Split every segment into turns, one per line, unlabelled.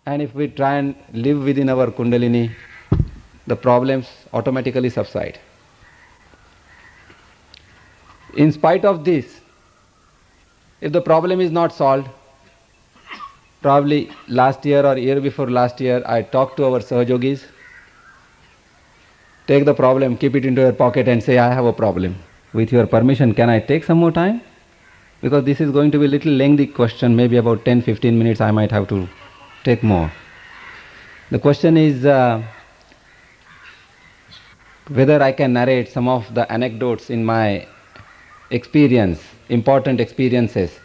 And if we try and live within our Kundalini, the problems automatically subside. In spite of this, if the problem is not solved, probably last year or year before last year, I talked to our Sahajogis. Take the problem, keep it into your pocket and say, I have a problem. With your permission, can I take some more time? Because this is going to be a little lengthy question, maybe about 10-15 minutes I might have to take more. The question is whether I can narrate some of the anecdotes in my experience, important experiences,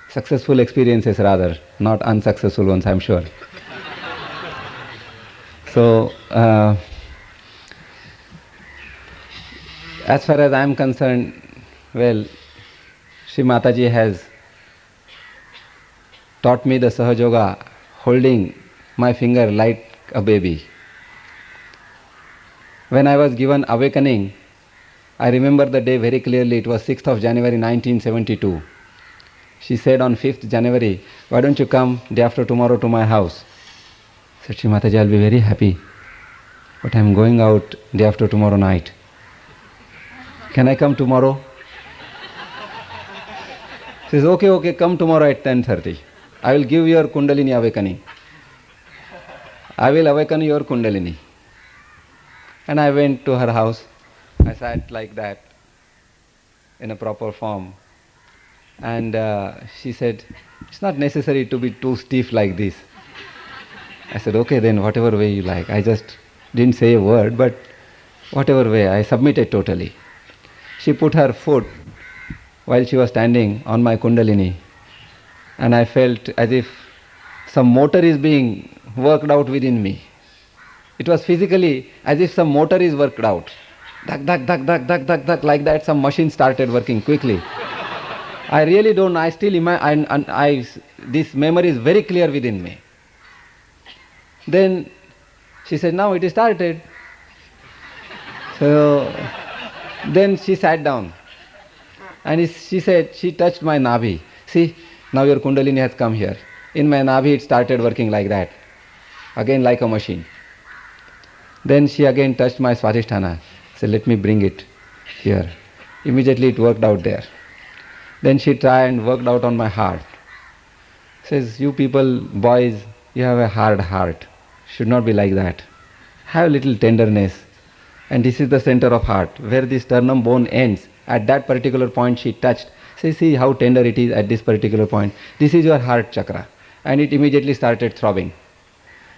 successful experiences rather, not unsuccessful ones, I'm sure. So, as far as I am concerned, well, Shri Mataji has taught me the Sahajoga holding my finger like a baby. When I was given awakening, I remember the day very clearly, it was 6th of January 1972. She said on 5th January, why don't you come day after tomorrow to my house? I said, Shri Mataji, I'll be very happy, but I'm going out day after tomorrow night. Can I come tomorrow? She says, okay, come tomorrow at 10:30. I will give your Kundalini awakening. I will awaken your Kundalini. And I went to her house. I sat like that in a proper form. And she said, it's not necessary to be too stiff like this. I said, okay then, whatever way you like. I just didn't say a word, but whatever way, I submitted totally. She put her foot while she was standing on my Kundalini, and I felt as if some motor is being worked out within me. It was physically as if some motor is worked out. Duck, duck, duck, duck, duck, duck, duck, like that some machine started working quickly. I really don't know, I still this memory is very clear within me. Then she said, now it is started. So then she sat down and she said, she touched my Nabhi. See, now your Kundalini has come here. In my Nabhi it started working like that, again like a machine. Then she again touched my Swadhisthana. Said, let me bring it here. Immediately it worked out there. Then she tried and worked out on my heart. Says, you people, boys, you have a hard heart. Should not be like that. Have a little tenderness. And this is the center of heart, where the sternum bone ends. At that particular point she touched. Say, see how tender it is at this particular point. This is your heart chakra. And it immediately started throbbing.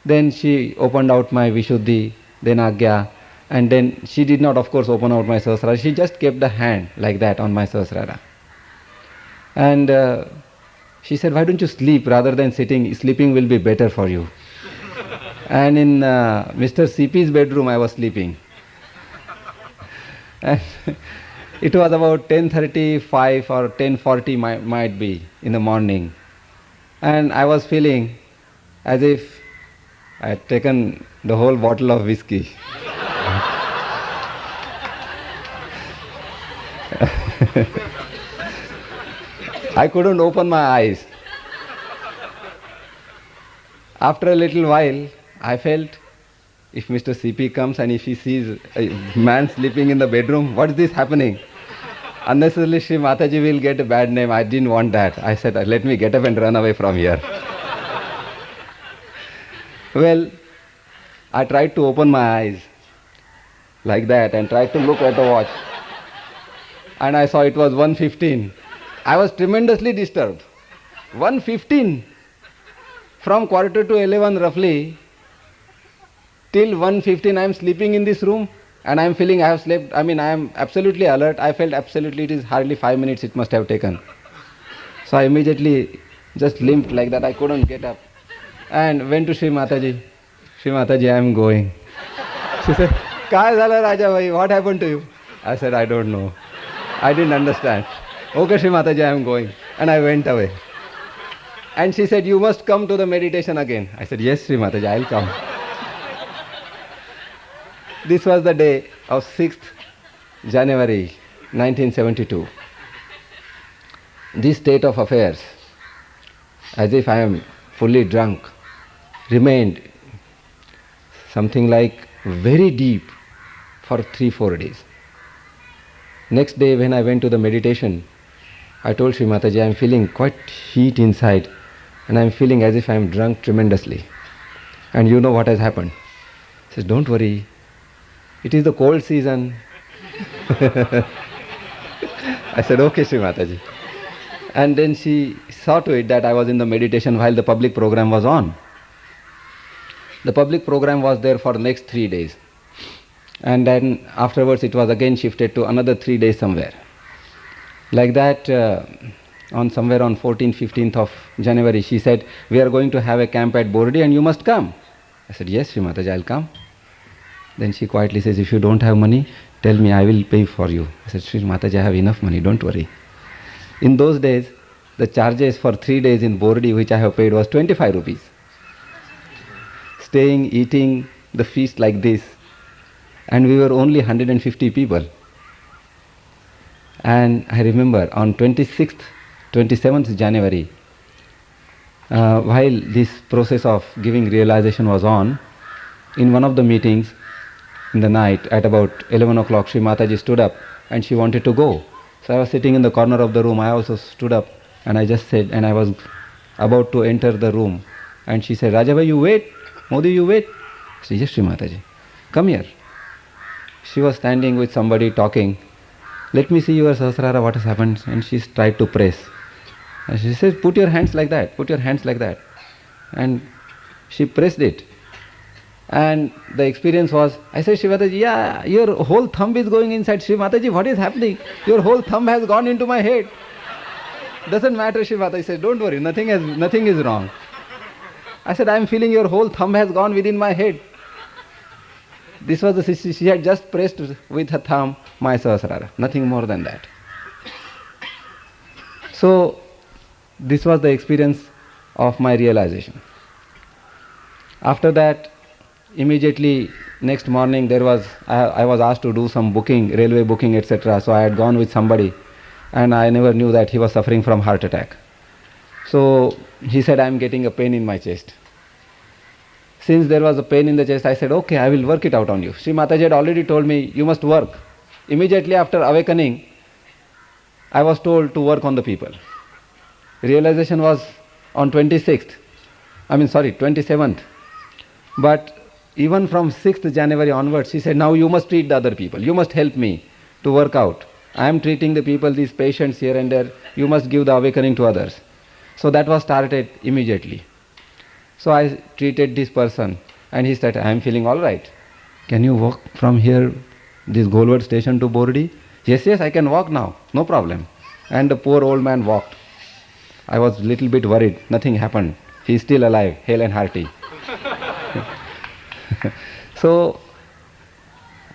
Then she opened out my Vishuddhi, then Agya, and then she did not, of course, open out my Sahasrara. She just kept the hand like that on my Sahasrara. And she said, why don't you sleep rather than sitting? Sleeping will be better for you. And in Mr. CP's bedroom I was sleeping. And it was about 10:35 or 10:40 might be in the morning. And I was feeling as if I had taken the whole bottle of whiskey. I couldn't open my eyes. After a little while, I felt, if Mr. CP comes and if he sees a man sleeping in the bedroom, what is this happening? Unnecessarily Shri Mataji will get a bad name. I didn't want that. I said, let me get up and run away from here. Well, I tried to open my eyes like that and tried to look at the watch. And I saw it was 1:15. I was tremendously disturbed. 1:15. From 10:45 roughly till 1:15 I am sleeping in this room and I am feeling I have slept. I am absolutely alert. I felt absolutely it is hardly 5 minutes it must have taken. So I immediately just limped like that. I couldn't get up and went to Shri Mataji. Shri Mataji, I am going. She said, Kya zala Raja bhai? What happened to you? I said, I don't know. I didn't understand. Okay, Shri Mataji, I am going. And I went away. And she said, you must come to the meditation again. I said, yes, Shri Mataji, I will come. This was the day of 6th January 1972. This state of affairs, as if I am fully drunk, remained something like very deep for 3-4 days. Next day when I went to the meditation, I told Sri Mataji, I am feeling quite heat inside and I am feeling as if I am drunk tremendously. And you know what has happened? She says, don't worry, it is the cold season. I said, okay, Sri Mataji. And then she saw to it that I was in the meditation while the public program was on. The public program was there for the next 3 days. And then afterwards it was again shifted to another 3 days somewhere. Like that, on 14th, 15th of January, she said, we are going to have a camp at Bordi and you must come. I said, yes, Sri Mataji, I'll come. Then she quietly says, if you don't have money, tell me, I will pay for you. I said, Sri Mataji, I have enough money, don't worry. In those days, the charges for 3 days in Bordi which I have paid was 25 rupees. Staying, eating, the feast like this. And we were only 150 people. And I remember on 26th, 27th January, while this process of giving realization was on, in one of the meetings in the night at about 11 o'clock, Sri Mataji stood up and she wanted to go. So I was sitting in the corner of the room, I also stood up and I just said, and I was about to enter the room. And she said, Rajabhai, you wait, Modi, you wait. I said, yes, Sri Mataji, come here. She was standing with somebody talking. Let me see your Sahasrara, what has happened. And she tried to press. And she says, put your hands like that, put your hands like that. And she pressed it. And the experience was, I said, Sri Mataji, yeah, your whole thumb is going inside. Sri Mataji, what is happening? Your whole thumb has gone into my head. Doesn't matter, Sri Mataji said, don't worry, nothing is wrong. I said, I am feeling your whole thumb has gone within my head. This was she had just pressed with her thumb my Sahasrara, nothing more than that. So, this was the experience of my realization. After that, immediately next morning I was asked to do some booking, railway booking, etc. So I had gone with somebody and I never knew that he was suffering from heart attack. So he said, I am getting a pain in my chest. Since there was a pain in the chest, I said, okay, I will work it out on you. Sri Mataji had already told me, you must work. Immediately after awakening, I was told to work on the people. Realization was on 27th. But even from 6th January onwards, she said, now you must treat the other people. You must help me to work out. I am treating the people, these patients here and there. You must give the awakening to others. So that was started immediately. So I treated this person and he said, I am feeling all right. Can you walk from here, this Golwad station to Bordi? Yes, I can walk now, no problem. And the poor old man walked. I was a little bit worried, nothing happened. He is still alive, hale and hearty. So,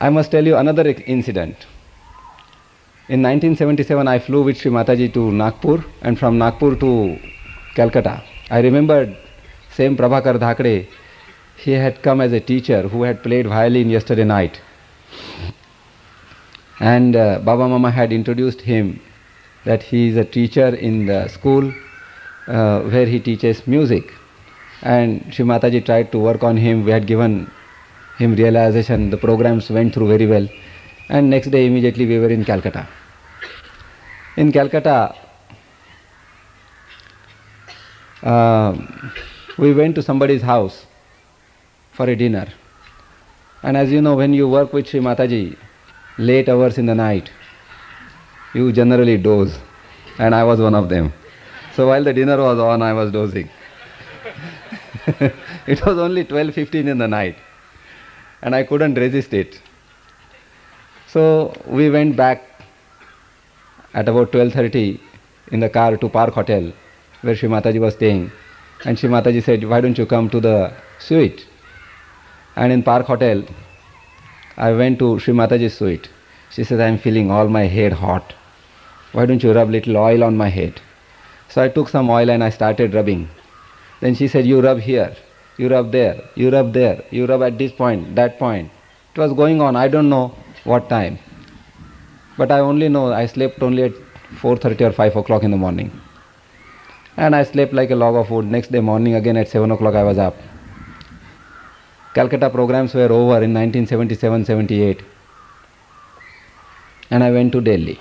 I must tell you another incident. In 1977, I flew with Sri Mataji to Nagpur and from Nagpur to Calcutta. I remembered same Prabhakar Dhakde, he had come as a teacher who had played violin yesterday night. And Baba Mama had introduced him that he is a teacher in the school where he teaches music. And Sri Mataji tried to work on him. We had given him realization. The programs went through very well. And next day immediately we were in Calcutta. In Calcutta, we went to somebody's house for a dinner. And as you know, when you work with Sri Mataji, late hours in the night, you generally doze. And I was one of them. So while the dinner was on, I was dozing. It was only 12:15 in the night. And I couldn't resist it. So we went back at about 12:30 in the car to Park Hotel, where Sri Mataji was staying. And Sri Mataji said, why don't you come to the suite? And in Park Hotel, I went to Sri Mataji's suite. She said, I am feeling all my head hot. Why don't you rub little oil on my head? So I took some oil and I started rubbing. Then she said, you rub here, you rub there, you rub there, you rub at this point, that point. It was going on, I don't know what time. But I only know I slept only at 4:30 or 5 o'clock in the morning. And I slept like a log of wood. Next day morning again at 7 o'clock I was up. Calcutta programs were over in 1977-78, and I went to Delhi.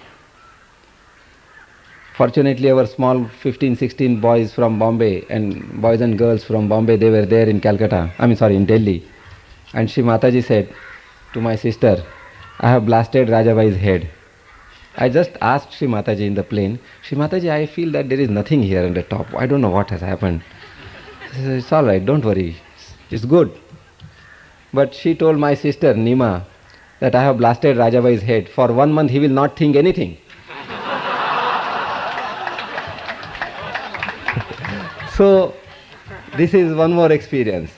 Fortunately, our small 15-16 boys from Bombay and boys and girls from Bombay, they were there in in Delhi. And Shri Mataji said to my sister, I have blasted Rajabai's head. I just asked Shri Mataji in the plane, Shri Mataji, I feel that there is nothing here on the top. I don't know what has happened. She said, it's all right, don't worry, it's good. But she told my sister, Nima, that I have blasted Rajabai's head. For 1 month he will not think anything. So, this is one more experience.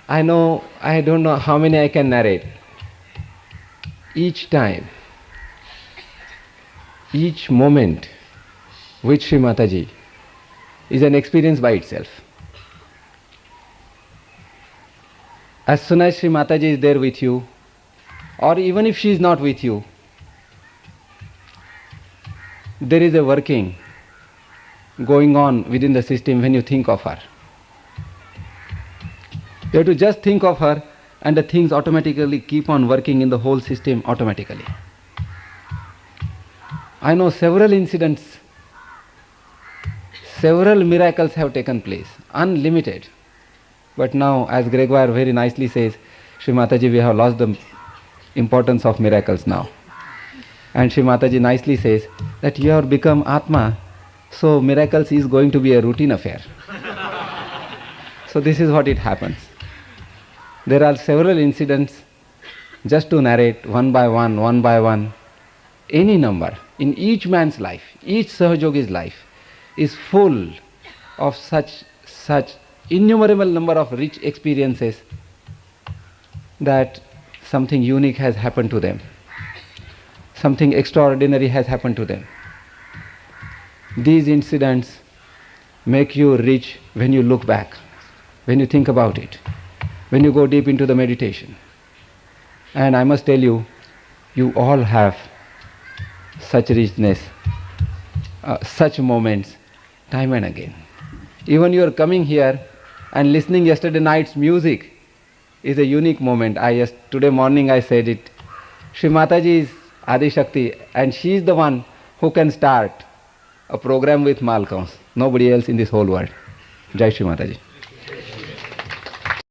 I don't know how many I can narrate. Each time, each moment with Shri Mataji is an experience by itself. As soon as Shri Mataji is there with you, or even if she is not with you, there is a working going on within the system when you think of her. You have to just think of her and the things automatically keep on working in the whole system automatically. I know several incidents, several miracles have taken place, unlimited. But now, as Gregoire very nicely says, Shri Mataji, we have lost the importance of miracles now. And Shri Mataji nicely says that you have become Atma, so miracles is going to be a routine affair. So this is what it happens. There are several incidents, just to narrate one by one, any number. In each man's life, each Sahajogi's life is full of such innumerable number of rich experiences that something unique has happened to them. Something extraordinary has happened to them. These incidents make you rich when you look back, when you think about it, when you go deep into the meditation. And I must tell you, you all have such richness, such moments, time and again. Even you are coming here and listening yesterday night's music is a unique moment. Today morning I said it. Shri Mataji is Adi Shakti, and she is the one who can start a program with Malkams. Nobody else in this whole world. Jai Shri Mataji.